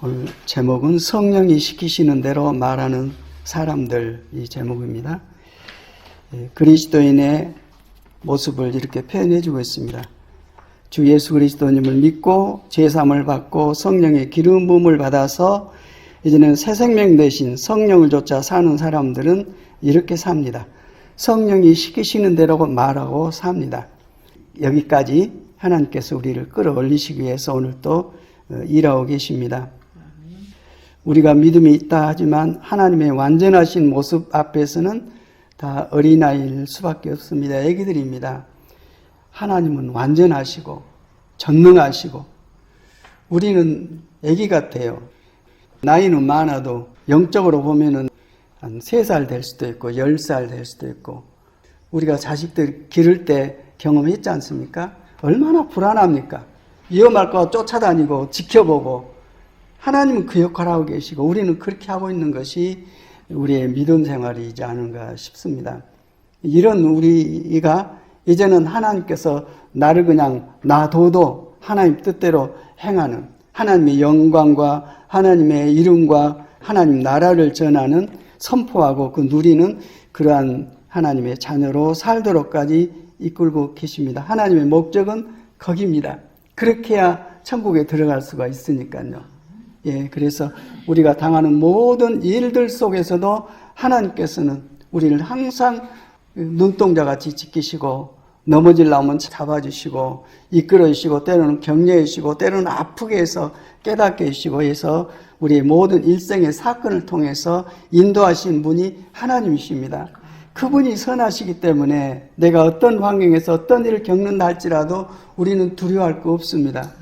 오늘 제목은 성령이 시키시는 대로 말하는 사람들, 이 제목입니다. 그리스도인의 모습을 이렇게 표현해주고 있습니다. 주 예수 그리스도님을 믿고 제사함을 받고 성령의 기름 부음을 받아서 이제는 새 생명 대신 성령을 쫓아 사는 사람들은 이렇게 삽니다. 성령이 시키시는 대로 말하고 삽니다. 여기까지 하나님께서 우리를 끌어올리시기 위해서 오늘 또 일하고 계십니다. 우리가 믿음이 있다 하지만 하나님의 완전하신 모습 앞에서는 다 어린아이일 수밖에 없습니다. 애기들입니다. 하나님은 완전하시고 전능하시고 우리는 애기 같아요. 나이는 많아도 영적으로 보면은 한 3살 될 수도 있고 10살 될 수도 있고 우리가 자식들 기를 때 경험했지 않습니까? 얼마나 불안합니까? 위험할까 쫓아다니고 지켜보고 하나님은 그 역할을 하고 계시고 우리는 그렇게 하고 있는 것이 우리의 믿음 생활이지 않은가 싶습니다. 이런 우리가 이제는 하나님께서 나를 그냥 놔둬도 하나님 뜻대로 행하는 하나님의 영광과 하나님의 이름과 하나님 나라를 전하는 선포하고 그 누리는 그러한 하나님의 자녀로 살도록까지 이끌고 계십니다. 하나님의 목적은 거기입니다. 그렇게 해야 천국에 들어갈 수가 있으니까요. 그래서 우리가 당하는 모든 일들 속에서도 하나님께서는 우리를 항상 눈동자같이 지키시고 넘어지려면 잡아주시고 이끌어주시고 때로는 격려해주시고 때로는 아프게 해서 깨닫게 해주시고 해서 우리의 모든 일생의 사건을 통해서 인도하신 분이 하나님이십니다. 그분이 선하시기 때문에 내가 어떤 환경에서 어떤 일을 겪는다 할지라도 우리는 두려워할 거 없습니다.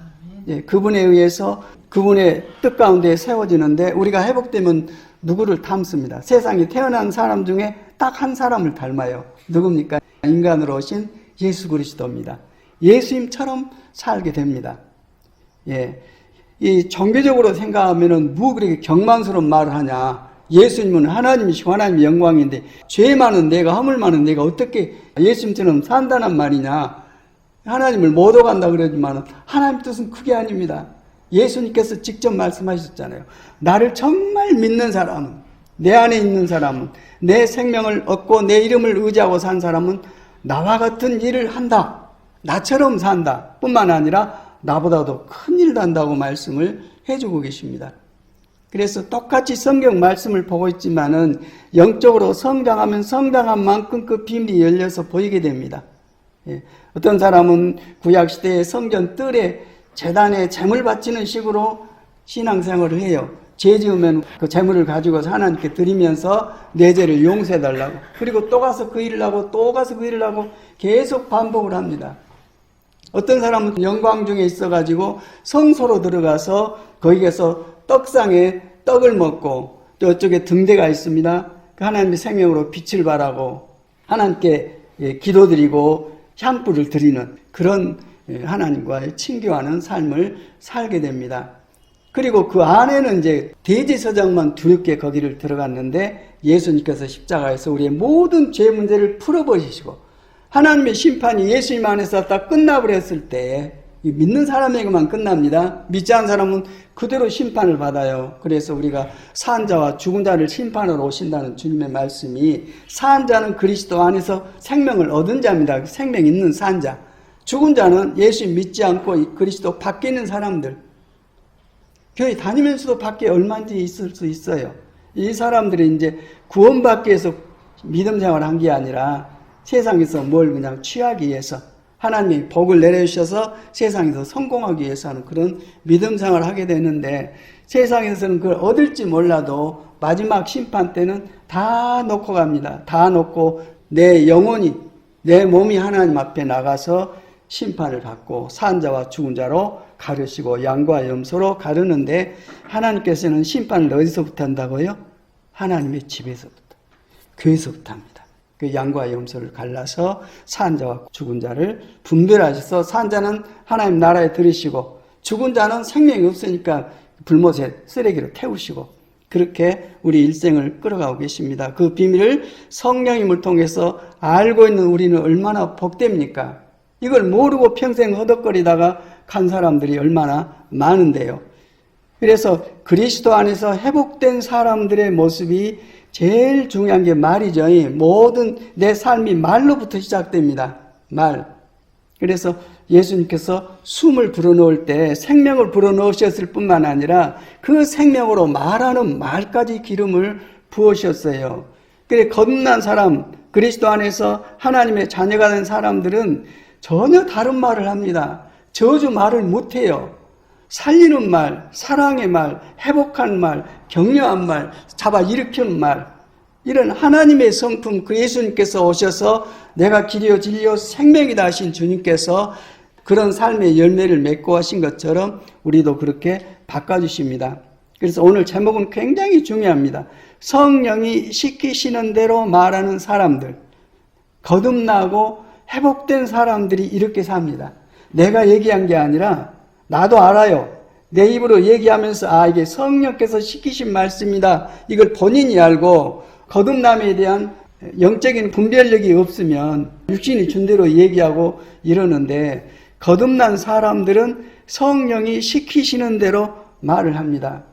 그분에 의해서 그분의 뜻 가운데 세워지는데 우리가 회복되면 누구를 닮습니다. 세상에 태어난 사람 중에 딱 한 사람을 닮아요. 누굽니까? 인간으로 오신 예수 그리스도입니다. 예수님처럼 살게 됩니다. 이 종교적으로 생각하면은 뭐 그렇게 경망스러운 말을 하냐. 예수님은 하나님이시고 하나님의 영광인데 죄 많은 내가 허물 많은 내가 어떻게 예수님처럼 산다는 말이냐. 하나님을 못 오간다 그러지만 하나님 뜻은 그게 아닙니다. 예수님께서 직접 말씀하셨잖아요. 나를 정말 믿는 사람은, 내 안에 있는 사람은, 내 생명을 얻고 내 이름을 의지하고 산 사람은 나와 같은 일을 한다. 나처럼 산다. 뿐만 아니라 나보다도 큰 일을 한다고 말씀을 해주고 계십니다. 그래서 똑같이 성경 말씀을 보고 있지만은 영적으로 성장하면 성장한 만큼 그 비밀이 열려서 보이게 됩니다. 어떤 사람은 구약시대의 성전 뜰에 제단에 제물 바치는 식으로 신앙생활을 해요. 죄 지으면 그 제물을 가지고 하나님께 드리면서 내 죄를 용서해달라고. 그리고 또 가서 그 일을 하고 또 가서 그 일을 하고 계속 반복을 합니다. 어떤 사람은 영광 중에 있어가지고 성소로 들어가서 거기에서 떡상에 떡을 먹고 저쪽에 등대가 있습니다. 하나님의 생명으로 빛을 발하고 하나님께 기도드리고 향불을 드리는 그런 하나님과의 친교하는 삶을 살게 됩니다. 그리고 그 안에는 이제 대제사장만 두렵게 거기를 들어갔는데 예수님께서 십자가에서 우리의 모든 죄 문제를 풀어버리시고 하나님의 심판이 예수님 안에서 다 끝나버렸을 때 믿는 사람에게만 끝납니다. 믿지 않은 사람은 그대로 심판을 받아요. 그래서 우리가 산 자와 죽은 자를 심판하러 오신다는 주님의 말씀이 산 자는 그리스도 안에서 생명을 얻은 자입니다. 생명 있는 산 자. 죽은 자는 예수 믿지 않고 그리스도 밖에 있는 사람들. 교회 다니면서도 밖에 얼마든지 있을 수 있어요. 이 사람들이 이제 구원받기 위해서 믿음 생활을 한 게 아니라 세상에서 뭘 그냥 취하기 위해서 하나님이 복을 내려주셔서 세상에서 성공하기 위해서 하는 그런 믿음 생활을 하게 되는데 세상에서는 그걸 얻을지 몰라도 마지막 심판 때는 다 놓고 갑니다. 다 놓고 내 영혼이 내 몸이 하나님 앞에 나가서 심판을 받고 산 자와 죽은 자로 가르시고 양과 염소로 가르는데 하나님께서는 심판을 어디서부터 한다고요? 하나님의 집에서부터 교회에서부터 합니다. 그 양과 염소를 갈라서 산 자와 죽은 자를 분별하셔서 산 자는 하나님 나라에 들으시고 죽은 자는 생명이 없으니까 불못에 쓰레기로 태우시고 그렇게 우리 일생을 끌어가고 계십니다. 그 비밀을 성령님을 통해서 알고 있는 우리는 얼마나 복됩니까? 이걸 모르고 평생 허덕거리다가 간 사람들이 얼마나 많은데요. 그래서 그리스도 안에서 회복된 사람들의 모습이 제일 중요한 게 말이죠. 모든 내 삶이 말로부터 시작됩니다. 말. 그래서 예수님께서 숨을 불어넣을 때 생명을 불어넣으셨을 뿐만 아니라 그 생명으로 말하는 말까지 기름을 부으셨어요. 그래 거듭난 사람, 그리스도 안에서 하나님의 자녀가 된 사람들은 전혀 다른 말을 합니다. 저주 말을 못해요. 살리는 말, 사랑의 말, 회복한 말, 격려한 말, 잡아 일으키는 말, 이런 하나님의 성품, 그 예수님께서 오셔서 내가 길이요 진리요 생명이다 하신 주님께서 그런 삶의 열매를 맺고 하신 것처럼 우리도 그렇게 바꿔주십니다. 그래서 오늘 제목은 굉장히 중요합니다. 성령이 시키시는 대로 말하는 사람들, 거듭나고 회복된 사람들이 이렇게 삽니다. 내가 얘기한 게 아니라 나도 알아요. 내 입으로 얘기하면서 이게 성령께서 시키신 말씀이다. 이걸 본인이 알고 거듭남에 대한 영적인 분별력이 없으면 육신이 준 대로 얘기하고 이러는데 거듭난 사람들은 성령이 시키시는 대로 말을 합니다.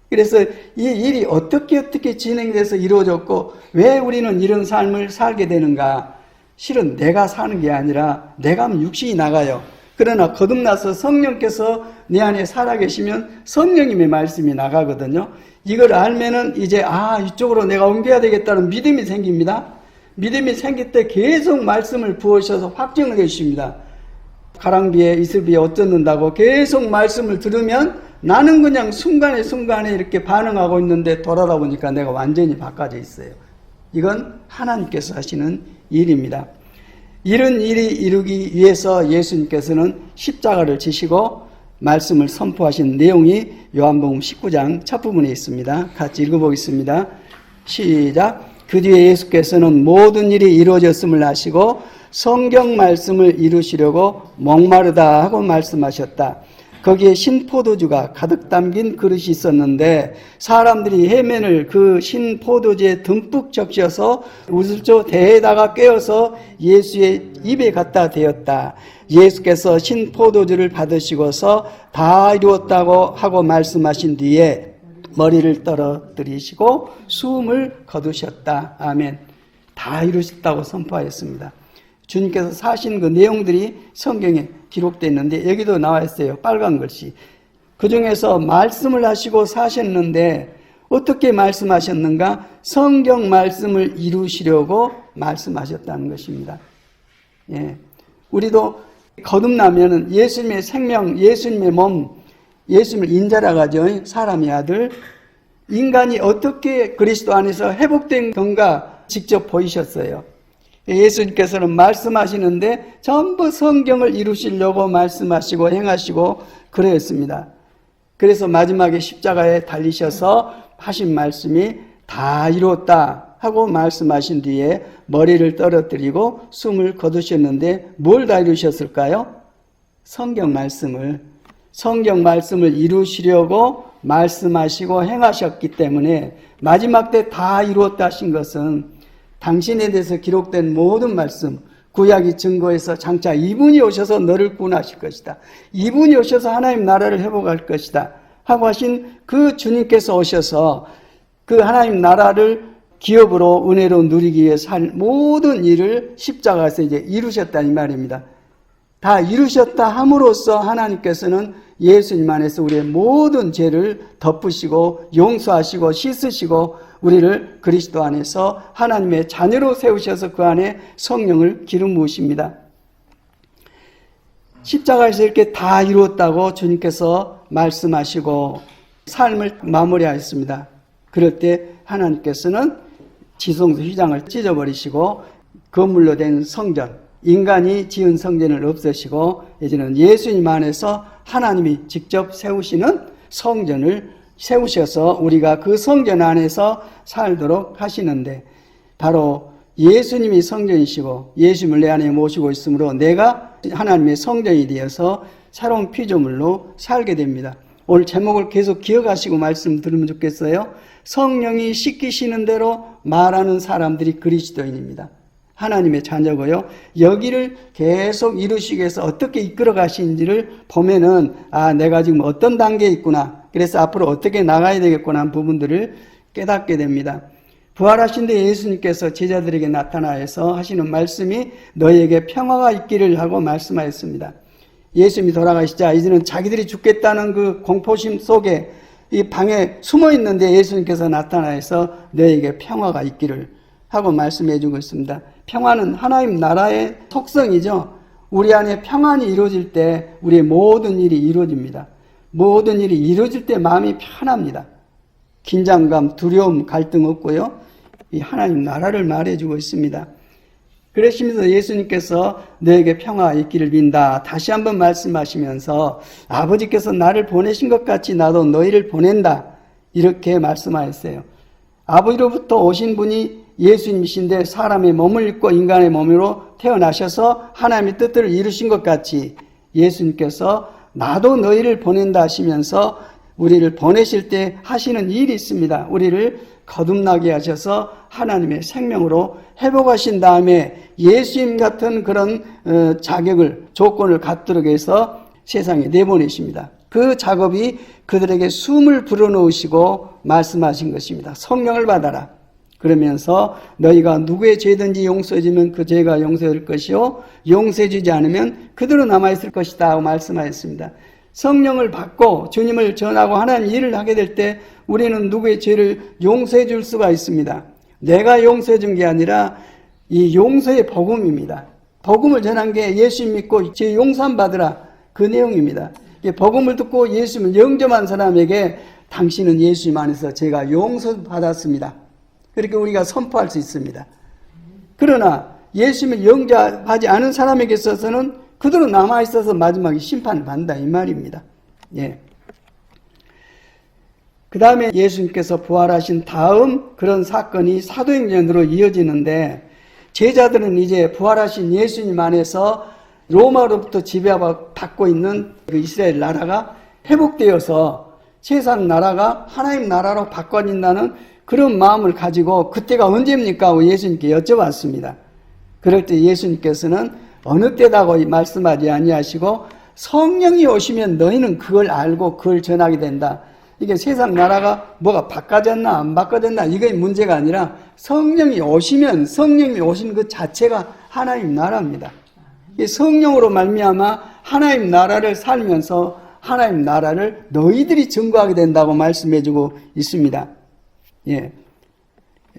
그래서 이 일이 어떻게 진행돼서 이루어졌고 왜 우리는 이런 삶을 살게 되는가? 실은 내가 사는 게 아니라 내가 하면 육신이 나가요. 그러나 거듭나서 성령께서 내 안에 살아계시면 성령님의 말씀이 나가거든요. 이걸 알면은 이제 이쪽으로 내가 옮겨야 되겠다는 믿음이 생깁니다. 믿음이 생길 때 계속 말씀을 부으셔서 확증을 해주십니다. 가랑비에 이슬비에 옷 젖는다고 계속 말씀을 들으면 나는 그냥 순간에 이렇게 반응하고 있는데 돌아다 보니까 내가 완전히 바꿔져 있어요. 이건 하나님께서 하시는 일입니다. 이런 일이 이루기 위해서 예수님께서는 십자가를 지시고 말씀을 선포하신 내용이 요한복음 19장 첫 부분에 있습니다. 같이 읽어보겠습니다. 시작. 그 뒤에 예수께서는 모든 일이 이루어졌음을 아시고 성경 말씀을 이루시려고 목마르다 하고 말씀하셨다. 거기에 신포도주가 가득 담긴 그릇이 있었는데 사람들이 해면을 그 신포도주에 듬뿍 적셔서 우슬조 대에다가 꿰어서 예수의 입에 갖다 대었다. 예수께서 신포도주를 받으시고서 다 이루었다고 하고 말씀하신 뒤에 머리를 떨어뜨리시고 숨을 거두셨다. 아멘. 다 이루셨다고 선포하였습니다. 주님께서 사신 그 내용들이 성경에 기록되어 있는데 여기도 나와 있어요. 빨간 글씨. 그 중에서 말씀을 하시고 사셨는데 어떻게 말씀하셨는가? 성경 말씀을 이루시려고 말씀하셨다는 것입니다. 예. 우리도 거듭나면은 예수님의 생명, 예수님의 몸, 예수님을 인자라고 하죠. 사람의 아들. 인간이 어떻게 그리스도 안에서 회복된 건가 직접 보이셨어요. 예수님께서는 말씀하시는데 전부 성경을 이루시려고 말씀하시고 행하시고 그러했습니다. 그래서 마지막에 십자가에 달리셔서 하신 말씀이 다 이루었다 하고 말씀하신 뒤에 머리를 떨어뜨리고 숨을 거두셨는데 뭘 다 이루셨을까요? 성경 말씀을 이루시려고 말씀하시고 행하셨기 때문에 마지막 때 다 이루었다 하신 것은 당신에 대해서 기록된 모든 말씀, 구약이 증거해서 장차 이분이 오셔서 너를 구원하실 것이다. 이분이 오셔서 하나님 나라를 회복할 것이다. 하고 하신 그 주님께서 오셔서 그 하나님 나라를 기업으로 은혜로 누리기 위해서 할 모든 일을 십자가에서 이제 이루셨다 이 말입니다. 다 이루셨다 함으로써 하나님께서는 예수님 안에서 우리의 모든 죄를 덮으시고 용서하시고 씻으시고 우리를 그리스도 안에서 하나님의 자녀로 세우셔서 그 안에 성령을 기름 부으십니다. 십자가에서 이렇게 다 이루었다고 주님께서 말씀하시고 삶을 마무리하였습니다. 그럴 때 하나님께서는 지성소 휘장을 찢어버리시고 건물로 된 성전, 인간이 지은 성전을 없애시고 이제는 예수님 안에서 하나님이 직접 세우시는 성전을 세우셔서 우리가 그 성전 안에서 살도록 하시는데 바로 예수님이 성전이시고 예수님을 내 안에 모시고 있으므로 내가 하나님의 성전이 되어서 새로운 피조물로 살게 됩니다. 오늘 제목을 계속 기억하시고 말씀 들으면 좋겠어요. 성령이 시키시는 대로 말하는 사람들이 그리스도인입니다. 하나님의 자녀고요. 여기를 계속 이루시기 위해서 어떻게 이끌어 가시는지를 보면은 내가 지금 어떤 단계에 있구나. 그래서 앞으로 어떻게 나가야 되겠구나 하는 부분들을 깨닫게 됩니다. 부활하신 뒤 예수님께서 제자들에게 나타나서 하시는 말씀이 너희에게 평화가 있기를 하고 말씀하였습니다. 예수님이 돌아가시자 이제는 자기들이 죽겠다는 그 공포심 속에 이 방에 숨어 있는데 예수님께서 나타나서 너희에게 평화가 있기를 하고 말씀해 주고 있습니다. 평화는 하나님 나라의 속성이죠. 우리 안에 평안이 이루어질 때 우리의 모든 일이 이루어집니다. 모든 일이 이루어질 때 마음이 편합니다. 긴장감, 두려움, 갈등 없고요. 이 하나님 나라를 말해주고 있습니다. 그러시면서 예수님께서 너에게 평화가 있기를 빈다. 다시 한번 말씀하시면서 아버지께서 나를 보내신 것 같이 나도 너희를 보낸다. 이렇게 말씀하셨어요. 아버지로부터 오신 분이 예수님이신데 사람의 몸을 입고 인간의 몸으로 태어나셔서 하나님의 뜻을 이루신 것 같이 예수님께서 나도 너희를 보낸다 하시면서 우리를 보내실 때 하시는 일이 있습니다. 우리를 거듭나게 하셔서 하나님의 생명으로 회복하신 다음에 예수님 같은 그런 자격을, 조건을 갖도록 해서 세상에 내보내십니다. 그 작업이 그들에게 숨을 불어넣으시고 말씀하신 것입니다. 성령을 받아라. 그러면서 너희가 누구의 죄든지 용서해주면 그 죄가 용서될 것이요 용서해주지 않으면 그대로 남아있을 것이다 하고 말씀하였습니다. 성령을 받고 주님을 전하고 하나님 일을 하게 될 때 우리는 누구의 죄를 용서해 줄 수가 있습니다. 내가 용서해 준 게 아니라 이 용서의 복음입니다. 복음을 전한 게 예수 믿고 죄 용서함 받으라 그 내용입니다. 복음을 듣고 예수님을 영접한 사람에게 당신은 예수님 안에서 죄가 용서받았습니다. 그렇게 우리가 선포할 수 있습니다. 그러나 예수님을 영접하지 않은 사람에게 있어서는 그대로 남아있어서 마지막에 심판을 받는다 이 말입니다. 예. 그 다음에 예수님께서 부활하신 다음 그런 사건이 사도행전으로 이어지는데 제자들은 이제 부활하신 예수님 안에서 로마로부터 지배받고 있는 그 이스라엘 나라가 회복되어서 세상 나라가 하나님 나라로 바꿔진다는 그런 마음을 가지고 그때가 언제입니까? 하고 예수님께 여쭤봤습니다. 그럴 때 예수님께서는 어느 때다고 말씀하지 아니하시고 성령이 오시면 너희는 그걸 알고 그걸 전하게 된다. 이게 세상 나라가 뭐가 바꿔졌나 안 바꿔졌나 이게 문제가 아니라 성령이 오시면 성령이 오신 그 자체가 하나님 나라입니다. 성령으로 말미암아 하나님 나라를 살면서 하나님 나라를 너희들이 증거하게 된다고 말씀해주고 있습니다. 예.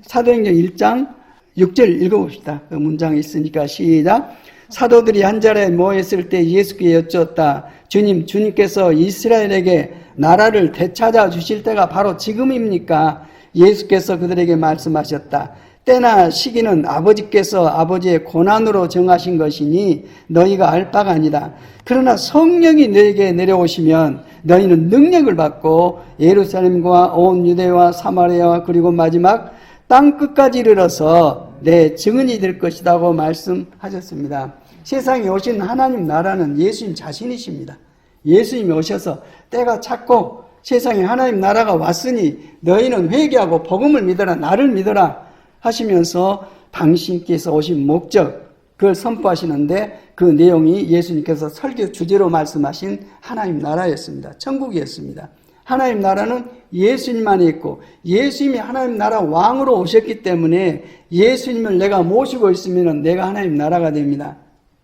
사도행전 1장 6절 읽어봅시다. 그 문장이 있으니까 시작. 사도들이 한 자리에 모였을 때 예수께 여쭈었다. 주님께서 이스라엘에게 나라를 되찾아 주실 때가 바로 지금입니까? 예수께서 그들에게 말씀하셨다. 때나 시기는 아버지께서 아버지의 고난으로 정하신 것이니 너희가 알 바가 아니다. 그러나 성령이 너희에게 내려오시면 너희는 능력을 받고 예루살렘과 온 유대와 사마리아와 그리고 마지막 땅끝까지 이르러서 내 증인이 될 것이라고 말씀하셨습니다. 세상에 오신 하나님 나라는 예수님 자신이십니다. 예수님이 오셔서 때가 찼고 세상에 하나님 나라가 왔으니 너희는 회개하고 복음을 믿어라 나를 믿어라 하시면서 당신께서 오신 목적 그걸 선포하시는데 그 내용이 예수님께서 설교 주제로 말씀하신 하나님 나라였습니다. 천국이었습니다. 하나님 나라는 예수님 안에 있고 예수님이 하나님 나라 왕으로 오셨기 때문에 예수님을 내가 모시고 있으면 내가 하나님 나라가 됩니다.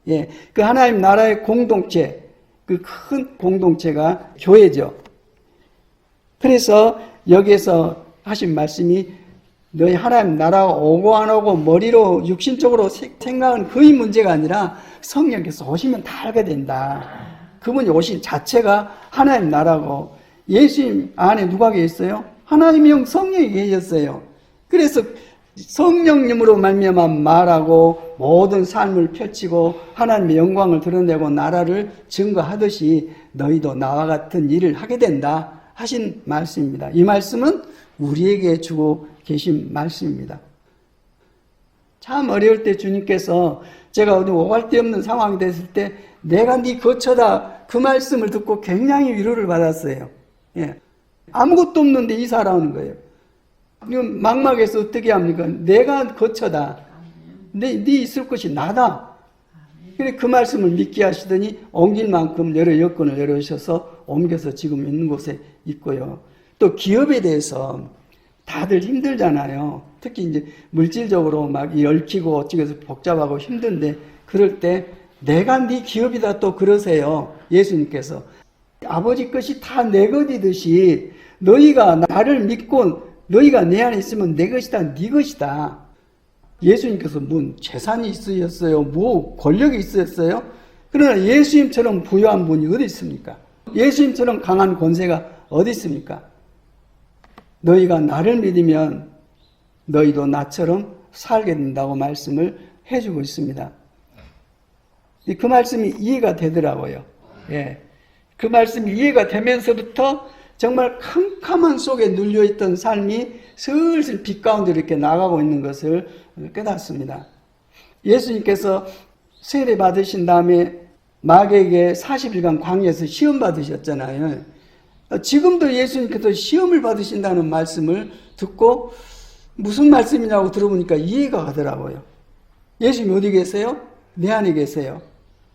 예, 그 하나님 나라의 공동체, 그 큰 공동체가 교회죠. 그래서 여기에서 하신 말씀이 너희 하나님 나라가 오고 안 오고 머리로 육신적으로 생각은 거의 문제가 아니라 성령께서 오시면 다 알게 된다. 그분이 오신 자체가 하나님 나라고 예수님 안에 누가 계셨어요? 하나님의 영 성령이 계셨어요. 그래서 성령님으로 말미암아 말하고 모든 삶을 펼치고 하나님의 영광을 드러내고 나라를 증거하듯이 너희도 나와 같은 일을 하게 된다 하신 말씀입니다. 이 말씀은 우리에게 주고 계신 말씀입니다. 참 어려울 때 주님께서 제가 어디 오갈 데 없는 상황이 됐을 때 내가 네 거처다 그 말씀을 듣고 굉장히 위로를 받았어요. 예. 아무것도 없는데 이사라는 거예요. 막막해서 어떻게 합니까? 내가 거처다. 네 있을 곳이 나다. 근데 그 말씀을 믿게 하시더니 옮길 만큼 여러 여건을 열어주셔서 옮겨서 지금 있는 곳에 있고요. 또 기업에 대해서 다들 힘들잖아요. 특히 이제 물질적으로 막 얽히고 어찌해서 복잡하고 힘든데 그럴 때 내가 네 기업이다 또 그러세요. 예수님께서. 아버지 것이 다 내 것이듯이 너희가 나를 믿고 너희가 내 안에 있으면 내 것이다, 네 것이다. 예수님께서 뭔 재산이 있으셨어요? 뭐 권력이 있으셨어요? 그러나 예수님처럼 부유한 분이 어디 있습니까? 예수님처럼 강한 권세가 어디 있습니까? 너희가 나를 믿으면 너희도 나처럼 살게 된다고 말씀을 해주고 있습니다. 그 말씀이 이해가 되더라고요. 예. 그 말씀이 이해가 되면서부터 정말 캄캄한 속에 눌려있던 삶이 슬슬 빛 가운데 이렇게 나가고 있는 것을 깨닫습니다. 예수님께서 세례 받으신 다음에 마귀에게 40일간 광야에서 시험 받으셨잖아요. 지금도 예수님께서 시험을 받으신다는 말씀을 듣고 무슨 말씀이냐고 들어보니까 이해가 가더라고요. 예수님 어디 계세요? 내 안에 계세요.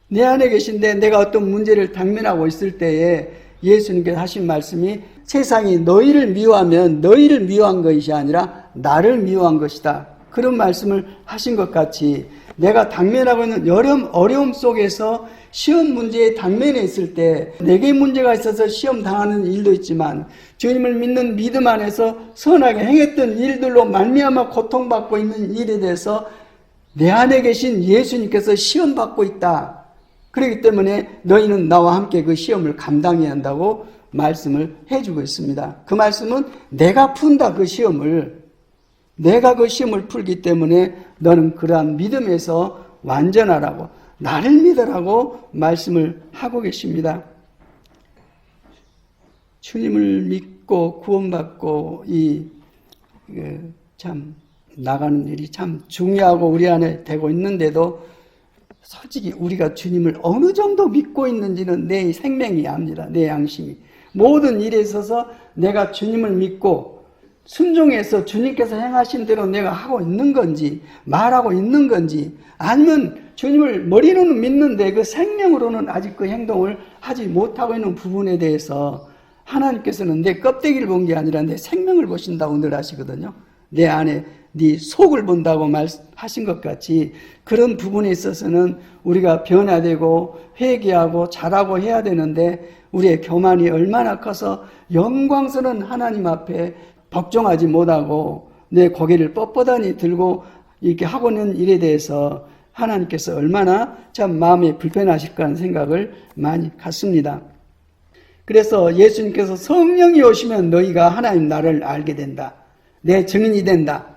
내 안에 계신데 내가 어떤 문제를 당면하고 있을 때에 예수님께서 하신 말씀이 세상이 너희를 미워하면 너희를 미워한 것이 아니라 나를 미워한 것이다. 그런 말씀을 하신 것 같이 내가 당면하고 있는 여러 어려움 속에서 시험 문제에 당면해 있을 때 내게 문제가 있어서 시험 당하는 일도 있지만 주님을 믿는 믿음 안에서 선하게 행했던 일들로 말미암아 고통받고 있는 일에 대해서 내 안에 계신 예수님께서 시험받고 있다. 그렇기 때문에 너희는 나와 함께 그 시험을 감당해야 한다고 말씀을 해주고 있습니다. 그 말씀은 내가 푼다 그 시험을. 내가 그 시험을 풀기 때문에 너는 그러한 믿음에서 완전하라고 나를 믿으라고 말씀을 하고 계십니다. 주님을 믿고 구원받고 참 나가는 일이 참 중요하고 우리 안에 되고 있는데도 솔직히 우리가 주님을 어느 정도 믿고 있는지는 내 생명이 압니다. 내 양심이. 모든 일에 있어서 내가 주님을 믿고 순종해서 주님께서 행하신 대로 내가 하고 있는 건지 말하고 있는 건지 아니면 주님을 머리로는 믿는데 그 생명으로는 아직 그 행동을 하지 못하고 있는 부분에 대해서 하나님께서는 내 껍데기를 본 게 아니라 내 생명을 보신다고 늘 하시거든요. 내 안에 네 속을 본다고 말하신 것 같이 그런 부분에 있어서는 우리가 변화되고 회개하고 잘하고 해야 되는데 우리의 교만이 얼마나 커서 영광스러운 하나님 앞에 복종하지 못하고 내 고개를 뻣뻣하니 들고 이렇게 하고 있는 일에 대해서 하나님께서 얼마나 참 마음이 불편하실까 하는 생각을 많이 갖습니다. 그래서 예수님께서 성령이 오시면 너희가 하나님 나라를 알게 된다. 내 증인이 된다.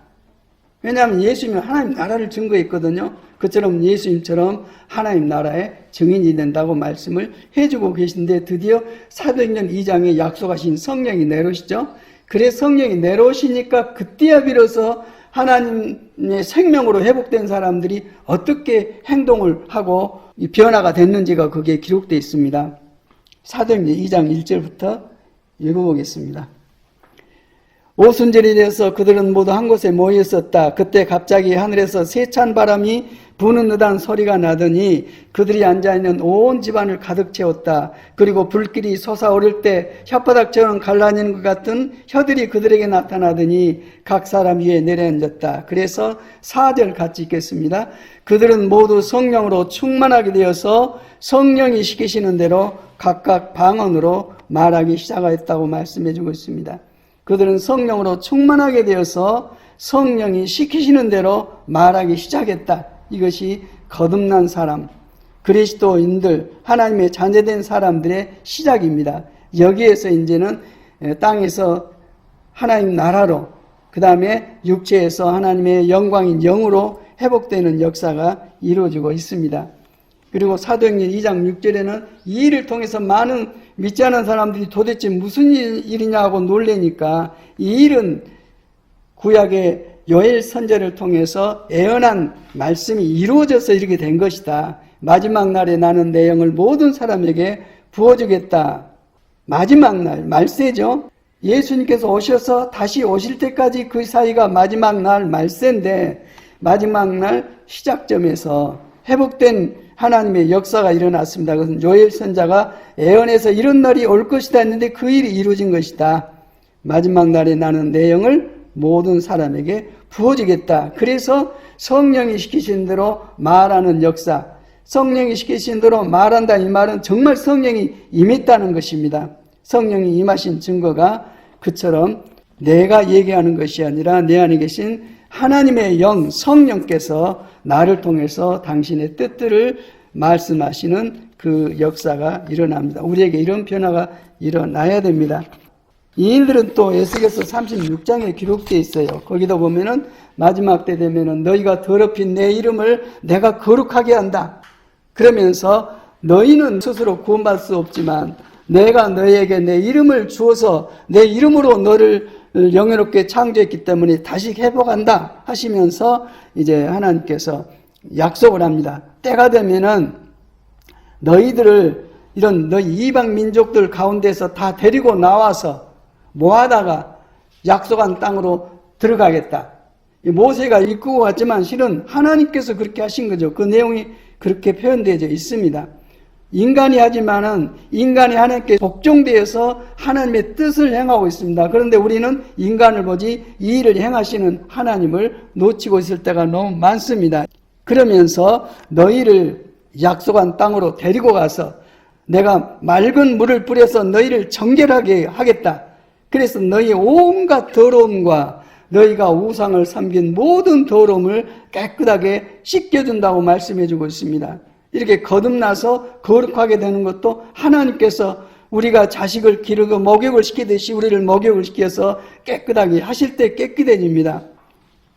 왜냐하면 예수님은 하나님 나라를 증거했거든요. 그처럼 예수님처럼 하나님 나라의 증인이 된다고 말씀을 해주고 계신데 드디어 사도행전 2장에 약속하신 성령이 내려오시죠. 그래 성령이 내려오시니까 그때야 비로소 하나님의 생명으로 회복된 사람들이 어떻게 행동을 하고 변화가 됐는지가 거기에 기록되어 있습니다. 사도행전 2장 1절부터 읽어보겠습니다. 오순절이 되어서 그들은 모두 한 곳에 모여 있었다. 그때 갑자기 하늘에서 세찬 바람이 부는 듯한 소리가 나더니 그들이 앉아있는 온 집안을 가득 채웠다. 그리고 불길이 솟아오를 때 혓바닥처럼 갈라지는 것 같은 혀들이 그들에게 나타나더니 각 사람 위에 내려앉았다. 그래서 4절 같이 읽겠습니다. 그들은 모두 성령으로 충만하게 되어서 성령이 시키시는 대로 각각 방언으로 말하기 시작하였다고 말씀해 주고 있습니다. 그들은 성령으로 충만하게 되어서 성령이 시키시는 대로 말하기 시작했다. 이것이 거듭난 사람, 그리스도인들, 하나님의 자녀된 사람들의 시작입니다. 여기에서 이제는 땅에서 하나님 나라로, 그 다음에 육체에서 하나님의 영광인 영으로 회복되는 역사가 이루어지고 있습니다. 그리고 사도행전 2장 6절에는 이 일을 통해서 많은 믿지 않은 사람들이 도대체 무슨 일이냐고 놀래니까 이 일은 구약의 요엘 선지자를 통해서 예언한 말씀이 이루어져서 이렇게 된 것이다. 마지막 날에 나는 내 영을 모든 사람에게 부어주겠다. 마지막 날, 말세죠. 예수님께서 오셔서 다시 오실 때까지 그 사이가 마지막 날 말세인데 마지막 날 시작점에서 회복된 하나님의 역사가 일어났습니다. 그것은 요엘 선자가 예언해서 이런 날이 올 것이다 했는데 그 일이 이루어진 것이다. 마지막 날에 나는 내 영을 모든 사람에게 부어주겠다. 그래서 성령이 시키신 대로 말하는 역사, 성령이 시키신 대로 말한다. 이 말은 정말 성령이 임했다는 것입니다. 성령이 임하신 증거가 그처럼 내가 얘기하는 것이 아니라 내 안에 계신 하나님의 영, 성령께서 나를 통해서 당신의 뜻들을 말씀하시는 그 역사가 일어납니다. 우리에게 이런 변화가 일어나야 됩니다. 이 일들은 또 에스겔서 36장에 기록되어 있어요. 거기도 보면은 마지막 때 되면은 너희가 더럽힌 내 이름을 내가 거룩하게 한다. 그러면서 너희는 스스로 구원받을 수 없지만 내가 너희에게 내 이름을 주어서 내 이름으로 너를 영예롭게 창조했기 때문에 다시 회복한다 하시면서 이제 하나님께서 약속을 합니다. 때가 되면은 너희들을 이런 너희 이방 민족들 가운데서 다 데리고 나와서 모아다가 약속한 땅으로 들어가겠다. 모세가 이끌고 갔지만 실은 하나님께서 그렇게 하신 거죠. 그 내용이 그렇게 표현되어 있습니다. 인간이 하지만은 인간이 하나님께 복종되어서 하나님의 뜻을 행하고 있습니다. 그런데 우리는 인간을 보지 이 일을 행하시는 하나님을 놓치고 있을 때가 너무 많습니다. 그러면서 너희를 약속한 땅으로 데리고 가서 내가 맑은 물을 뿌려서 너희를 정결하게 하겠다. 그래서 너희의 온갖 더러움과 너희가 우상을 섬긴 모든 더러움을 깨끗하게 씻겨준다고 말씀해주고 있습니다. 이렇게 거듭나서 거룩하게 되는 것도 하나님께서 우리가 자식을 기르고 목욕을 시키듯이 우리를 목욕을 시켜서 깨끗하게 하실 때 깨끗해집니다.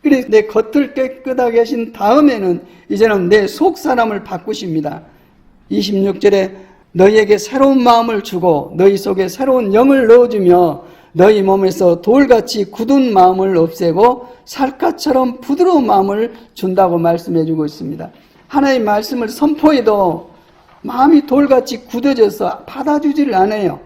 그래서 내 겉을 깨끗하게 하신 다음에는 이제는 내 속 사람을 바꾸십니다. 26절에 너희에게 새로운 마음을 주고 너희 속에 새로운 영을 넣어주며 너희 몸에서 돌같이 굳은 마음을 없애고 살갗처럼 부드러운 마음을 준다고 말씀해주고 있습니다. 하나님의 말씀을 선포해도 마음이 돌같이 굳어져서 받아주지를 않아요.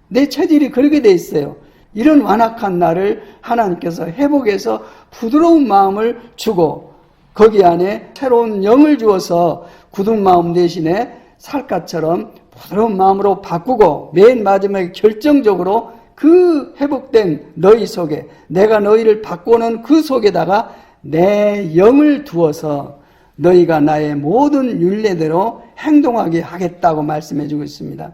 내 체질이 그렇게 돼 있어요. 이런 완악한 나를 하나님께서 회복해서 부드러운 마음을 주고 거기 안에 새로운 영을 주어서 굳은 마음 대신에 살갗처럼 부드러운 마음으로 바꾸고 맨 마지막에 결정적으로 그 회복된 너희 속에 내가 너희를 바꾸는 그 속에다가 내 영을 두어서 너희가 나의 모든 율례대로 행동하게 하겠다고 말씀해주고 있습니다.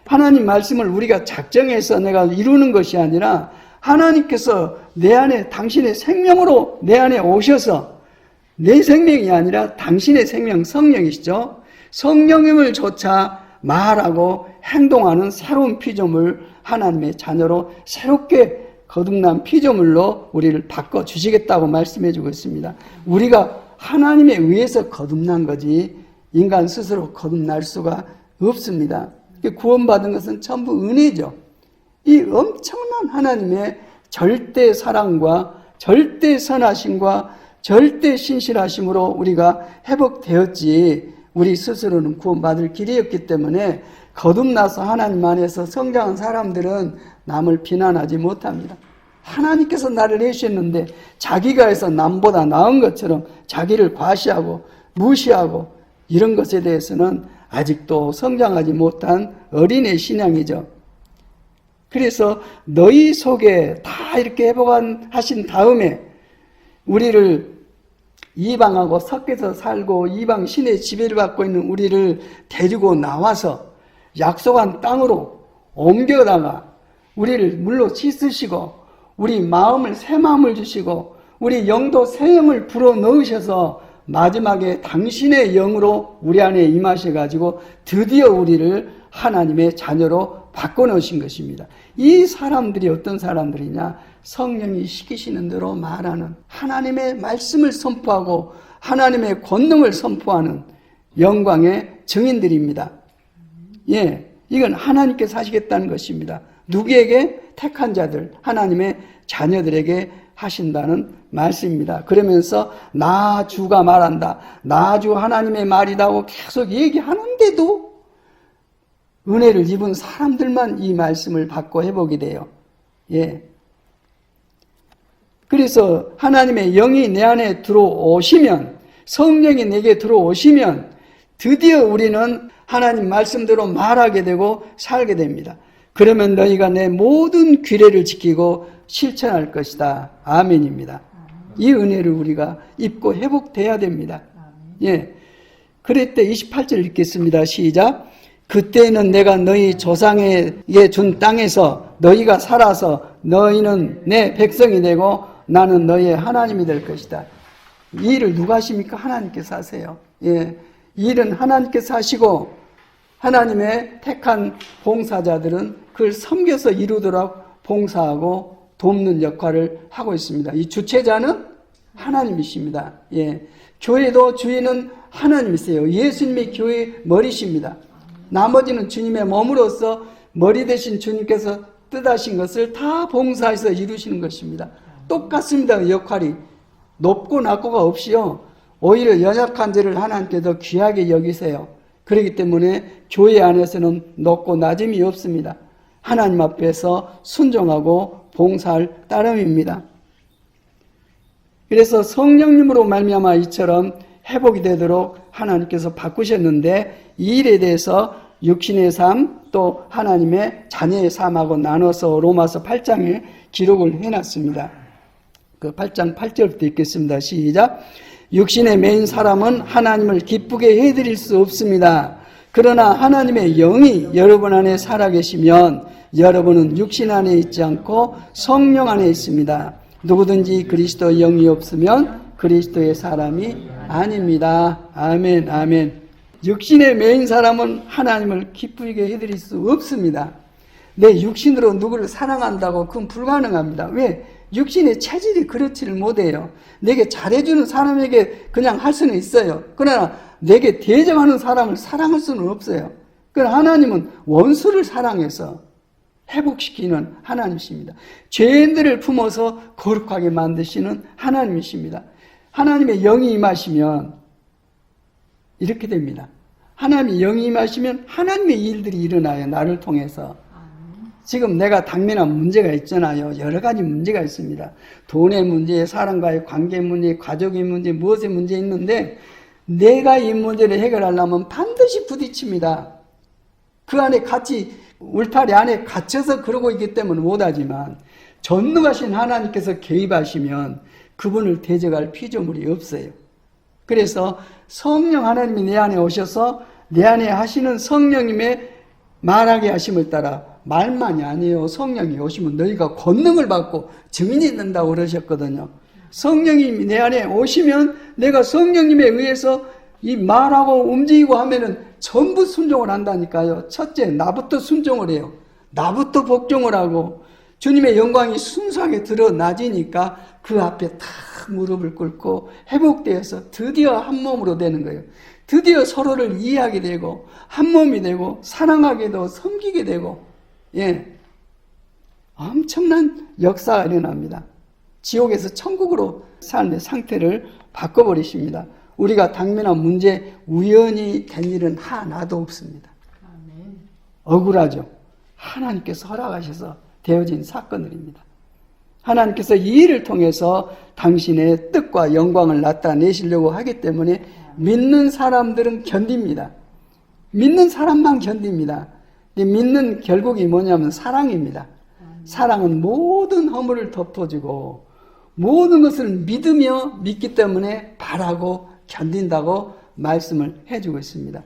하나님 말씀을 우리가 작정해서 내가 이루는 것이 아니라 하나님께서 내 안에 당신의 생명으로 내 안에 오셔서 내 생명이 아니라 당신의 생명 성령이시죠. 성령님을 조차 말하고 행동하는 새로운 피조물 하나님의 자녀로 새롭게 거듭난 피조물로 우리를 바꿔주시겠다고 말씀해주고 있습니다. 우리가 하나님에 의해서 거듭난 거지 인간 스스로 거듭날 수가 없습니다. 구원받은 것은 전부 은혜죠. 이 엄청난 하나님의 절대 사랑과 절대 선하심과 절대 신실하심으로 우리가 회복되었지 우리 스스로는 구원받을 길이었기 때문에 거듭나서 하나님 안에서 성장한 사람들은 남을 비난하지 못합니다. 하나님께서 나를 내셨는데 자기가 해서 남보다 나은 것처럼 자기를 과시하고 무시하고 이런 것에 대해서는 아직도 성장하지 못한 어린애 신앙이죠. 그래서 너희 속에 다 이렇게 회복하신 다음에 우리를 이방하고 섞여서 살고 이방 신의 지배를 받고 있는 우리를 데리고 나와서 약속한 땅으로 옮겨다가 우리를 물로 씻으시고 우리 마음을 새 마음을 주시고 우리 영도 새 영을 불어 넣으셔서 마지막에 당신의 영으로 우리 안에 임하셔가지고 드디어 우리를 하나님의 자녀로 바꿔놓으신 것입니다. 이 사람들이 어떤 사람들이냐? 성령이 시키시는 대로 말하는 하나님의 말씀을 선포하고 하나님의 권능을 선포하는 영광의 증인들입니다. 예, 이건 하나님께서 하시겠다는 것입니다. 누구에게? 택한 자들, 하나님의 자녀들에게 하신다는 말씀입니다. 그러면서 나 주가 말한다. 나 주 하나님의 말이다고 계속 얘기하는데도 은혜를 입은 사람들만 이 말씀을 받고 회복이 돼요. 예. 그래서 하나님의 영이 내 안에 들어오시면 성령이 내게 들어오시면 드디어 우리는 하나님 말씀대로 말하게 되고 살게 됩니다. 그러면 너희가 내 모든 규례를 지키고 실천할 것이다. 아멘입니다. 이 은혜를 우리가 입고 회복돼야 됩니다. 예. 그랬때 28절 읽겠습니다. 시작. 그때는 내가 너희 조상에게 준 땅에서 너희가 살아서 너희는 내 백성이 되고 나는 너희의 하나님이 될 것이다. 이 일을 누가 하십니까? 하나님께서 하세요. 예. 이 일은 하나님께서 하시고 하나님의 택한 봉사자들은 그걸 섬겨서 이루도록 봉사하고 돕는 역할을 하고 있습니다. 이 주체자는 하나님이십니다. 예. 교회도 주인은 하나님이세요. 예수님이 교회의 머리십니다. 나머지는 주님의 몸으로서 머리 대신 주님께서 뜻하신 것을 다 봉사해서 이루시는 것입니다. 똑같습니다. 역할이. 높고 낮고가 없이요. 오히려 연약한 자를 하나님께 더 귀하게 여기세요. 그렇기 때문에 교회 안에서는 높고 낮음이 없습니다. 하나님 앞에서 순종하고 봉사할 따름입니다. 그래서 성령님으로 말미암아 이처럼 회복이 되도록 하나님께서 바꾸셨는데 이 일에 대해서 육신의 삶 또 하나님의 자녀의 삶하고 나눠서 로마서 8장에 기록을 해놨습니다. 그 8장 8절부터 읽겠습니다. 시작. 육신의 메인 사람은 하나님을 기쁘게 해드릴 수 없습니다. 그러나 하나님의 영이 여러분 안에 살아계시면 여러분은 육신 안에 있지 않고 성령 안에 있습니다. 누구든지 그리스도 영이 없으면 그리스도의 사람이 아닙니다. 아멘, 아멘. 육신의 메인 사람은 하나님을 기쁘게 해드릴 수 없습니다. 내 육신으로 누구를 사랑한다고 그건 불가능합니다. 왜? 육신의 체질이 그렇지를 못해요. 내게 잘해주는 사람에게 그냥 할 수는 있어요. 그러나 내게 대적하는 사람을 사랑할 수는 없어요. 그러나 하나님은 원수를 사랑해서 회복시키는 하나님이십니다. 죄인들을 품어서 거룩하게 만드시는 하나님이십니다. 하나님의 영이 임하시면 이렇게 됩니다. 하나님의 영이 임하시면 하나님의 일들이 일어나요. 나를 통해서. 지금 내가 당면한 문제가 있잖아요. 여러 가지 문제가 있습니다. 돈의 문제, 사람과의 관계 문제, 가족의 문제, 무엇의 문제 있는데 내가 이 문제를 해결하려면 반드시 부딪힙니다. 그 안에 같이 울타리 안에 갇혀서 그러고 있기 때문에 못하지만 전능하신 하나님께서 개입하시면 그분을 대적할 피조물이 없어요. 그래서 성령 하나님이 내 안에 오셔서 내 안에 하시는 성령님의 말하게 하심을 따라 말만이 아니에요. 성령이 오시면 너희가 권능을 받고 증인이 된다고 그러셨거든요. 성령님이 내 안에 오시면 내가 성령님에 의해서 이 말하고 움직이고 하면은 전부 순종을 한다니까요. 첫째, 나부터 순종을 해요. 나부터 복종을 하고 주님의 영광이 순수하게 드러나지니까 그 앞에 탁 무릎을 꿇고 회복되어서 드디어 한 몸으로 되는 거예요. 드디어 서로를 이해하게 되고 한 몸이 되고 사랑하게 되고 섬기게 되고 예, 엄청난 역사가 일어납니다. 지옥에서 천국으로 삶의 상태를 바꿔버리십니다. 우리가 당면한 문제 우연히 된 일은 하나도 없습니다. 억울하죠. 하나님께서 허락하셔서 되어진 사건들입니다. 하나님께서 이 일을 통해서 당신의 뜻과 영광을 나타내시려고 하기 때문에 믿는 사람들은 견딥니다. 믿는 사람만 견딥니다. 믿는 결국이 뭐냐면 사랑입니다. 사랑은 모든 허물을 덮어주고 모든 것을 믿으며 믿기 때문에 바라고 견딘다고 말씀을 해주고 있습니다.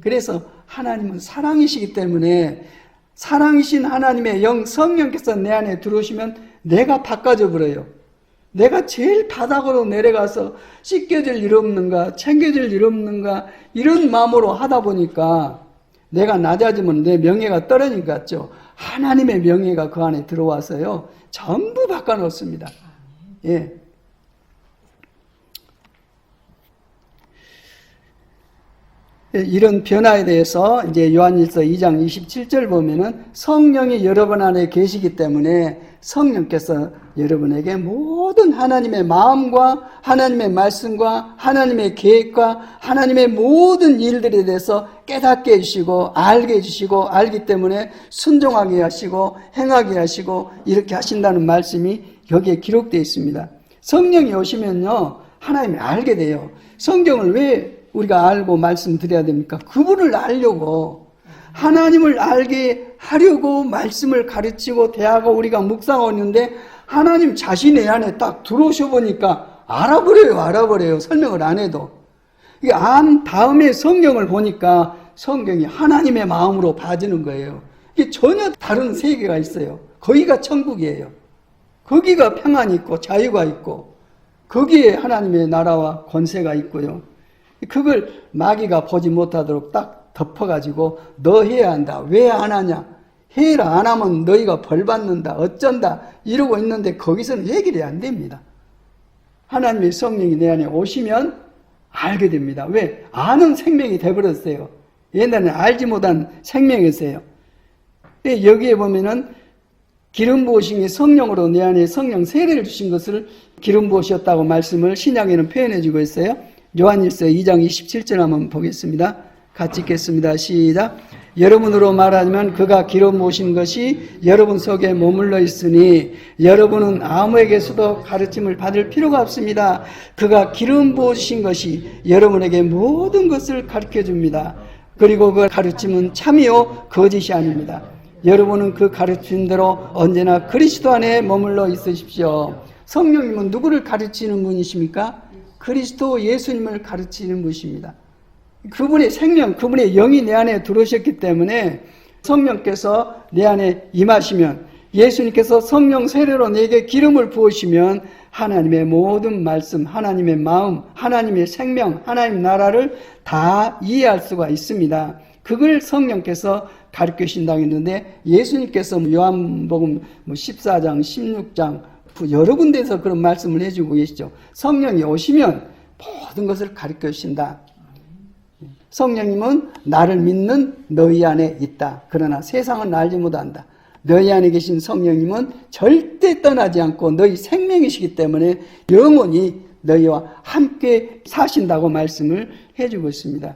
그래서 하나님은 사랑이시기 때문에 사랑이신 하나님의 영 성령께서 내 안에 들어오시면 내가 바꿔져 버려요. 내가 제일 바닥으로 내려가서 씻겨질 일 없는가 챙겨질 일 없는가 이런 마음으로 하다 보니까 내가 낮아지면 내 명예가 떨어진 것 같죠. 하나님의 명예가 그 안에 들어와서요 전부 바꿔놓습니다. 예. 이런 변화에 대해서 이제 요한일서 2장 27절 보면은 성령이 여러분 안에 계시기 때문에 성령께서 여러분에게 모든 하나님의 마음과 하나님의 말씀과 하나님의 계획과 하나님의 모든 일들에 대해서 깨닫게 해주시고 알게 해주시고 알기 때문에 순종하게 하시고 행하게 하시고 이렇게 하신다는 말씀이 여기에 기록되어 있습니다. 성령이 오시면요 하나님이 알게 돼요. 성경을 왜 우리가 알고 말씀드려야 됩니까? 그분을 알려고, 하나님을 알게 하려고 말씀을 가르치고 대하고 우리가 묵상하는데, 하나님 자신의 안에 딱 들어오셔 보니까 알아버려요. 설명을 안 해도. 이게 안 다음에 성경을 보니까 성경이 하나님의 마음으로 봐지는 거예요. 이게 전혀 다른 세계가 있어요. 거기가 천국이에요. 거기가 평안이 있고 자유가 있고 거기에 하나님의 나라와 권세가 있고요. 그걸 마귀가 보지 못하도록 딱 덮어가지고 너 해야 한다. 왜 안 하냐? 해라. 안 하면 너희가 벌 받는다. 어쩐다. 이러고 있는데 거기서는 해결이 안 됩니다. 하나님의 성령이 내 안에 오시면 알게 됩니다. 왜? 아는 생명이 되어버렸어요. 옛날에는 알지 못한 생명이었어요. 여기에 보면은 기름 부으심이 성령으로 내 안에 성령 세례를 주신 것을 기름 부으셨다고 말씀을 신약에는 표현해 주고 있어요. 요한일서 2장 27절 한번 보겠습니다. 같이 읽겠습니다. 시작. 여러분으로 말하면 그가 기름 부으신 것이 여러분 속에 머물러 있으니 여러분은 아무에게서도 가르침을 받을 필요가 없습니다. 그가 기름 부으신 것이 여러분에게 모든 것을 가르쳐 줍니다. 그리고 그 가르침은 참이요 거짓이 아닙니다. 여러분은 그 가르친 대로 언제나 그리스도 안에 머물러 있으십시오. 성령님은 누구를 가르치는 분이십니까? 그리스도 예수님을 가르치는 분이십니다. 그분의 생명, 그분의 영이 내 안에 들어오셨기 때문에 성령께서 내 안에 임하시면, 예수님께서 성령 세례로 내게 기름을 부으시면 하나님의 모든 말씀, 하나님의 마음, 하나님의 생명, 하나님 나라를 다 이해할 수가 있습니다. 그걸 성령께서 가르쳐 주신다고 했는데, 예수님께서 요한복음 14장, 16장 여러 군데에서 그런 말씀을 해주고 계시죠. 성령이 오시면 모든 것을 가르쳐 주신다. 성령님은 나를 믿는 너희 안에 있다. 그러나 세상은 알지 못한다. 너희 안에 계신 성령님은 절대 떠나지 않고 너희 생명이시기 때문에 영원히 너희와 함께 사신다고 말씀을 해주고 있습니다.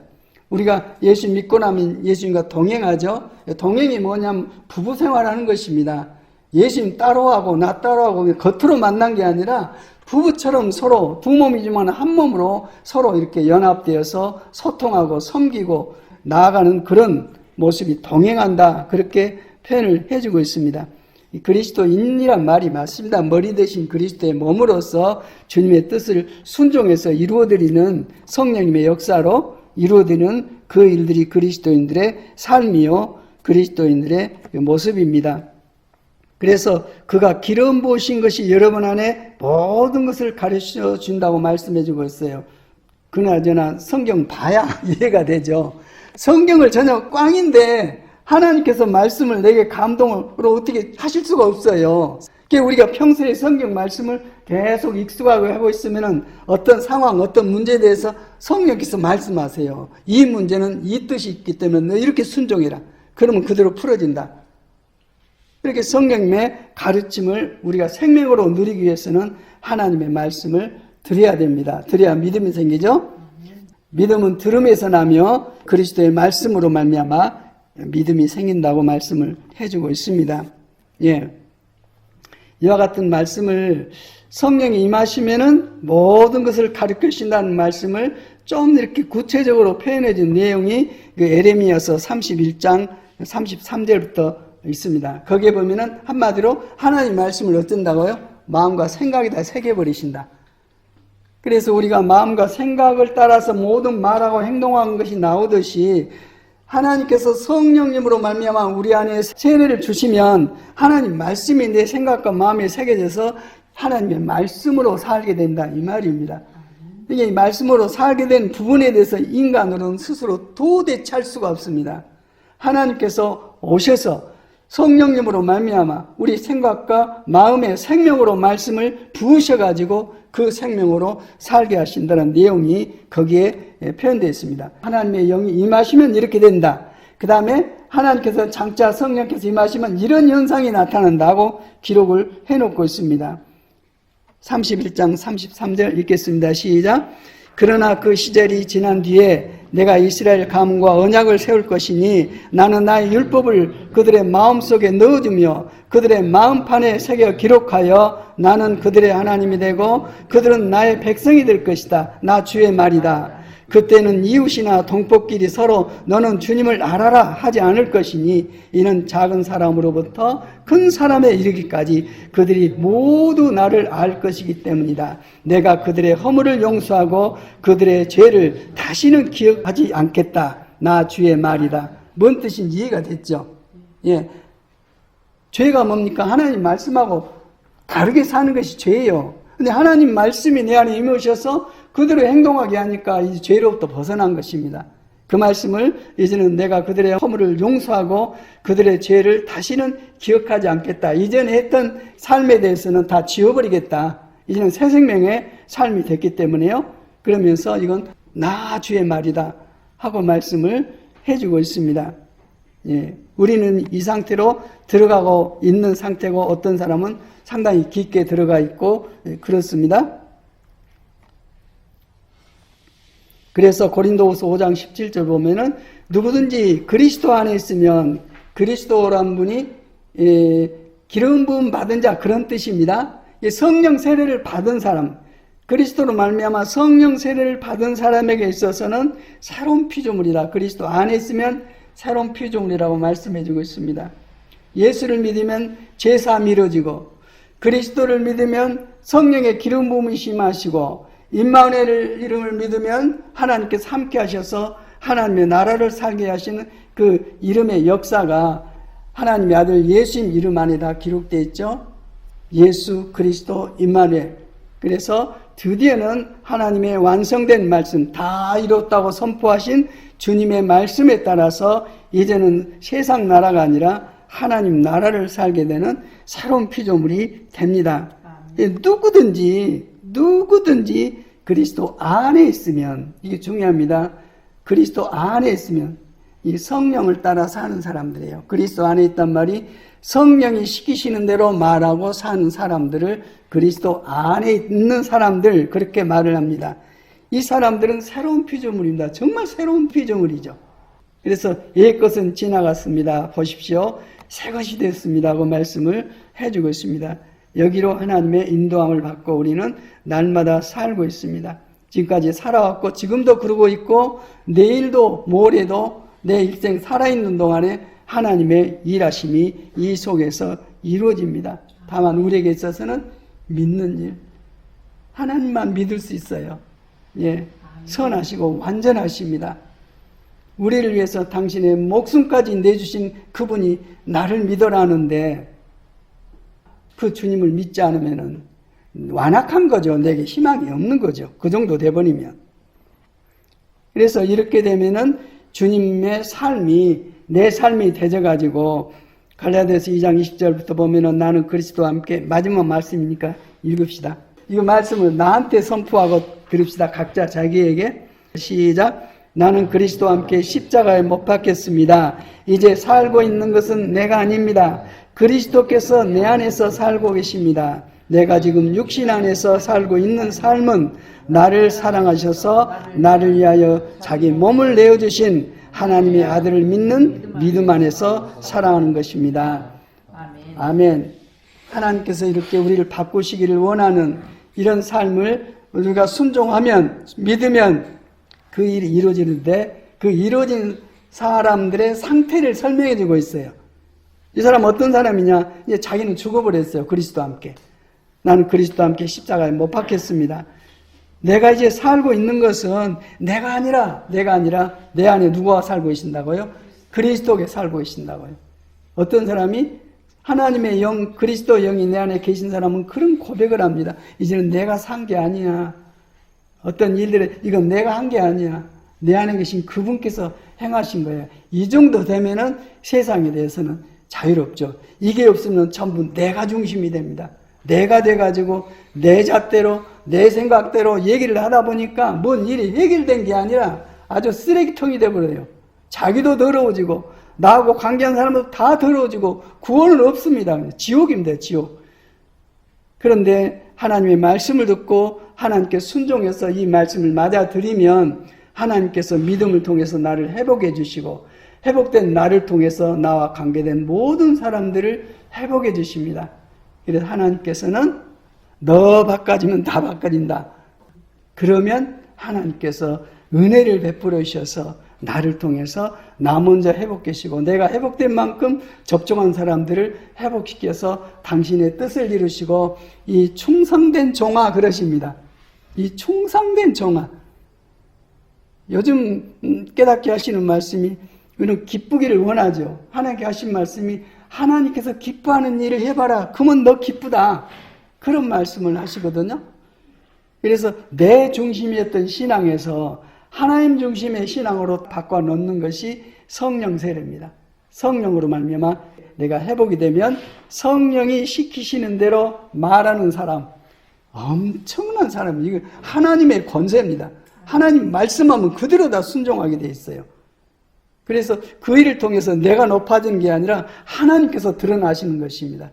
우리가 예수 믿고 나면 예수님과 동행하죠. 동행이 뭐냐면 부부 생활하는 것입니다. 예수님 따로하고 나 따로하고 겉으로 만난 게 아니라 부부처럼 서로 두 몸이지만 한 몸으로 서로 이렇게 연합되어서 소통하고 섬기고 나아가는 그런 모습이 동행한다. 그렇게 표현을 해주고 있습니다. 그리스도인이란 말이 맞습니다. 머리 대신 그리스도의 몸으로서 주님의 뜻을 순종해서 이루어드리는 성령님의 역사로 이루어지는 그 일들이 그리스도인들의 삶이요 그리스도인들의 모습입니다. 그래서 그가 기름 부으신 것이 여러분 안에 모든 것을 가르쳐 준다고 말씀해 주고 있어요. 그나저나 성경 봐야 이해가 되죠. 성경을 전혀 꽝인데 하나님께서 말씀을 내게 감동으로 어떻게 하실 수가 없어요. 우리가 평소에 성경 말씀을 계속 익숙하게 하고 있으면 어떤 상황, 어떤 문제에 대해서 성령께서 말씀하세요. 이 문제는 이 뜻이 있기 때문에 너 이렇게 순종해라. 그러면 그대로 풀어진다. 이렇게 성령님의 가르침을 우리가 생명으로 누리기 위해서는 하나님의 말씀을 드려야 됩니다. 드려야 믿음이 생기죠. 믿음은 들음에서 나며 그리스도의 말씀으로 말미암아 믿음이 생긴다고 말씀을 해주고 있습니다. 예. 이와 같은 말씀을 성령이 임하시면은 모든 것을 가르쳐 주신다는 말씀을 좀 이렇게 구체적으로 표현해 준 내용이 그 에레미야서 31장 33절부터 있습니다. 거기에 보면은 한마디로 하나님 말씀을 어쩐다고요? 마음과 생각이 다 새겨버리신다. 그래서 우리가 마음과 생각을 따라서 모든 말하고 행동하는 것이 나오듯이 하나님께서 성령님으로 말미암아 우리 안에 세례를 주시면 하나님 말씀이 내 생각과 마음에 새겨져서 하나님의 말씀으로 살게 된다 이 말입니다. 이게 말씀으로 살게 된 부분에 대해서 인간으로는 스스로 도대체 할 수가 없습니다. 하나님께서 오셔서 성령님으로 말미암아 우리 생각과 마음의 생명으로 말씀을 부으셔가지고 그 생명으로 살게 하신다는 내용이 거기에 표현되어 있습니다. 하나님의 영이 임하시면 이렇게 된다. 그 다음에 하나님께서 장차 성령께서 임하시면 이런 현상이 나타난다고 기록을 해놓고 있습니다. 31장 33절 읽겠습니다. 시작. 그러나 그 시절이 지난 뒤에 내가 이스라엘 가문과 언약을 세울 것이니 나는 나의 율법을 그들의 마음속에 넣어주며 그들의 마음판에 새겨 기록하여 나는 그들의 하나님이 되고 그들은 나의 백성이 될 것이다. 나 주의 말이다. 그때는 이웃이나 동포끼리 서로 너는 주님을 알아라 하지 않을 것이니 이는 작은 사람으로부터 큰 사람에 이르기까지 그들이 모두 나를 알 것이기 때문이다. 내가 그들의 허물을 용서하고 그들의 죄를 다시는 기억하지 않겠다. 나 주의 말이다. 뭔 뜻인지 이해가 됐죠? 예. 죄가 뭡니까? 하나님 말씀하고 다르게 사는 것이 죄예요. 근데 하나님 말씀이 내 안에 임하셔서 그대로 행동하게 하니까 이 죄로부터 벗어난 것입니다. 그 말씀을 이제는 내가 그들의 허물을 용서하고 그들의 죄를 다시는 기억하지 않겠다. 이전에 했던 삶에 대해서는 다 지워버리겠다. 이제는 새 생명의 삶이 됐기 때문에요. 그러면서 이건 나 주의 말이다 하고 말씀을 해주고 있습니다. 예, 우리는 이 상태로 들어가고 있는 상태고 어떤 사람은 상당히 깊게 들어가 있고 그렇습니다. 그래서 고린도후서 5장 17절 보면은 누구든지 그리스도 안에 있으면 그리스도란 분이 기름 부음 받은 자 그런 뜻입니다. 성령 세례를 받은 사람, 그리스도로 말미암아 성령 세례를 받은 사람에게 있어서는 새로운 피조물이라. 그리스도 안에 있으면 새로운 피조물이라고 말씀해주고 있습니다. 예수를 믿으면 죄사함이 이루어지고 그리스도를 믿으면 성령의 기름 부음이 심하시고 임마누엘 이름을 믿으면 하나님께서 함께 하셔서 하나님의 나라를 살게 하시는 그 이름의 역사가 하나님의 아들 예수님 이름 안에 다 기록되어 있죠. 예수 그리스도 임마누엘. 그래서 드디어는 하나님의 완성된 말씀 다 이뤘다고 선포하신 주님의 말씀에 따라서 이제는 세상 나라가 아니라 하나님 나라를 살게 되는 새로운 피조물이 됩니다. 누구든지 그리스도 안에 있으면, 이게 중요합니다. 그리스도 안에 있으면 이 성령을 따라 사는 사람들이에요. 그리스도 안에 있단 말이 성령이 시키시는 대로 말하고 사는 사람들을 그리스도 안에 있는 사람들 그렇게 말을 합니다. 이 사람들은 새로운 피조물입니다. 정말 새로운 피조물이죠. 그래서 옛 것은 지나갔습니다. 보십시오. 새 것이 됐습니다 하고 말씀을 해주고 있습니다. 여기로 하나님의 인도함을 받고 우리는 날마다 살고 있습니다. 지금까지 살아왔고 지금도 그러고 있고 내일도 모레도 내 일생 살아있는 동안에 하나님의 일하심이 이 속에서 이루어집니다. 다만 우리에게 있어서는 믿는 일, 하나님만 믿을 수 있어요. 예, 선하시고 완전하십니다. 우리를 위해서 당신의 목숨까지 내주신 그분이 나를 믿어라는데 그 주님을 믿지 않으면은 완악한 거죠. 내게 희망이 없는 거죠. 그 정도 돼버리면. 그래서 이렇게 되면은 주님의 삶이 내 삶이 되져가지고 갈라디아서 2장 20절부터 보면은 나는 그리스도와 함께 마지막 말씀이니까 읽읍시다. 이 말씀을 나한테 선포하고 들읍시다. 각자 자기에게. 시작. 나는 그리스도와 함께 십자가에 못 박혔습니다. 이제 살고 있는 것은 내가 아닙니다. 그리스도께서 내 안에서 살고 계십니다. 내가 지금 육신 안에서 살고 있는 삶은 나를 사랑하셔서 나를 위하여 자기 몸을 내어주신 하나님의 아들을 믿는 믿음 안에서 살아가는 것입니다. 아멘. 하나님께서 이렇게 우리를 바꾸시기를 원하는 이런 삶을 우리가 순종하면, 믿으면 그 일이 이루어지는데 그 이루어진 사람들의 상태를 설명해 주고 있어요. 이 사람 어떤 사람이냐? 이제 자기는 죽어버렸어요. 그리스도와 함께. 나는 그리스도와 함께 십자가에 못 박혔습니다. 내가 이제 살고 있는 것은 내가 아니라 내 안에 누가 살고 계신다고요? 그리스도께 살고 계신다고요. 어떤 사람이 하나님의 영, 그리스도 영이 내 안에 계신 사람은 그런 고백을 합니다. 이제는 내가 산 게 아니야. 어떤 일들을 이건 내가 한 게 아니야. 내 안에 계신 그분께서 행하신 거예요. 이 정도 되면은 세상에 대해서는 자유롭죠. 이게 없으면 전부 내가 중심이 됩니다. 내가 돼가지고 내 잣대로 내 생각대로 얘기를 하다 보니까 뭔 일이 해결된 게 아니라 아주 쓰레기통이 돼버려요. 자기도 더러워지고 나하고 관계한 사람도 다 더러워지고 구원은 없습니다. 지옥입니다. 지옥. 그런데 하나님의 말씀을 듣고 하나님께 순종해서 이 말씀을 맞아들이면 하나님께서 믿음을 통해서 나를 회복해 주시고 회복된 나를 통해서 나와 관계된 모든 사람들을 회복해 주십니다. 그래서 하나님께서는 너 바꿔지면 다 바꿔진다. 그러면 하나님께서 은혜를 베풀어 주셔서 나를 통해서 나 먼저 회복되시고 내가 회복된 만큼 접종한 사람들을 회복시켜서 당신의 뜻을 이루시고 이 충성된 종아 그러십니다. 이 충성된 종아. 요즘 깨닫게 하시는 말씀이 우리는 기쁘기를 원하죠. 하나님께 하신 말씀이 하나님께서 기뻐하는 일을 해봐라. 그러면 너 기쁘다. 그런 말씀을 하시거든요. 그래서 내 중심이었던 신앙에서 하나님 중심의 신앙으로 바꿔 놓는 것이 성령 세례입니다. 성령으로 말미암아 내가 회복이 되면 성령이 시키시는 대로 말하는 사람, 엄청난 사람, 이거 하나님의 권세입니다. 하나님 말씀하면 그대로 다 순종하게 돼 있어요. 그래서 그 일을 통해서 내가 높아지는 게 아니라 하나님께서 드러나시는 것입니다.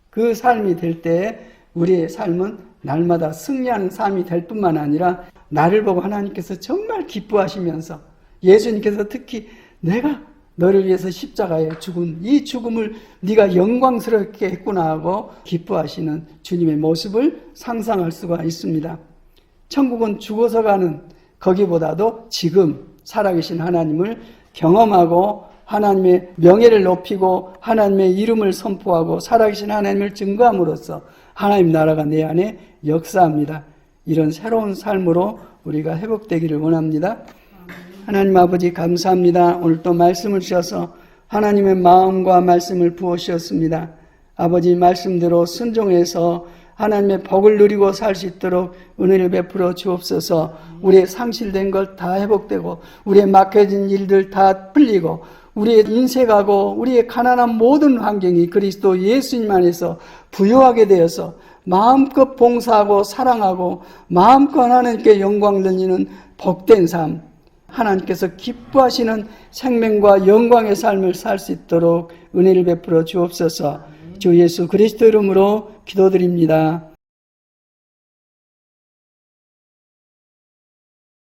그 삶이 될 때 우리의 삶은 날마다 승리하는 삶이 될 뿐만 아니라 나를 보고 하나님께서 정말 기뻐하시면서 예수님께서 특히 내가 너를 위해서 십자가에 죽은 이 죽음을 네가 영광스럽게 했구나 하고 기뻐하시는 주님의 모습을 상상할 수가 있습니다. 천국은 죽어서 가는 거기보다도 지금 살아계신 하나님을 경험하고 하나님의 명예를 높이고 하나님의 이름을 선포하고 살아계신 하나님을 증거함으로써 하나님 나라가 내 안에 역사합니다. 이런 새로운 삶으로 우리가 회복되기를 원합니다. 하나님 아버지 감사합니다. 오늘 또 말씀을 주셔서 하나님의 마음과 말씀을 부어주셨습니다. 아버지 말씀대로 순종해서 하나님의 복을 누리고 살 수 있도록 은혜를 베풀어 주옵소서. 우리의 상실된 걸 다 회복되고 우리의 막혀진 일들 다 풀리고 우리의 인색하고 우리의 가난한 모든 환경이 그리스도 예수님 안에서 부유하게 되어서 마음껏 봉사하고 사랑하고 마음껏 하나님께 영광 돌리는 복된 삶, 하나님께서 기뻐하시는 생명과 영광의 삶을 살 수 있도록 은혜를 베풀어 주옵소서. 주 예수 그리스도 이름으로 기도드립니다.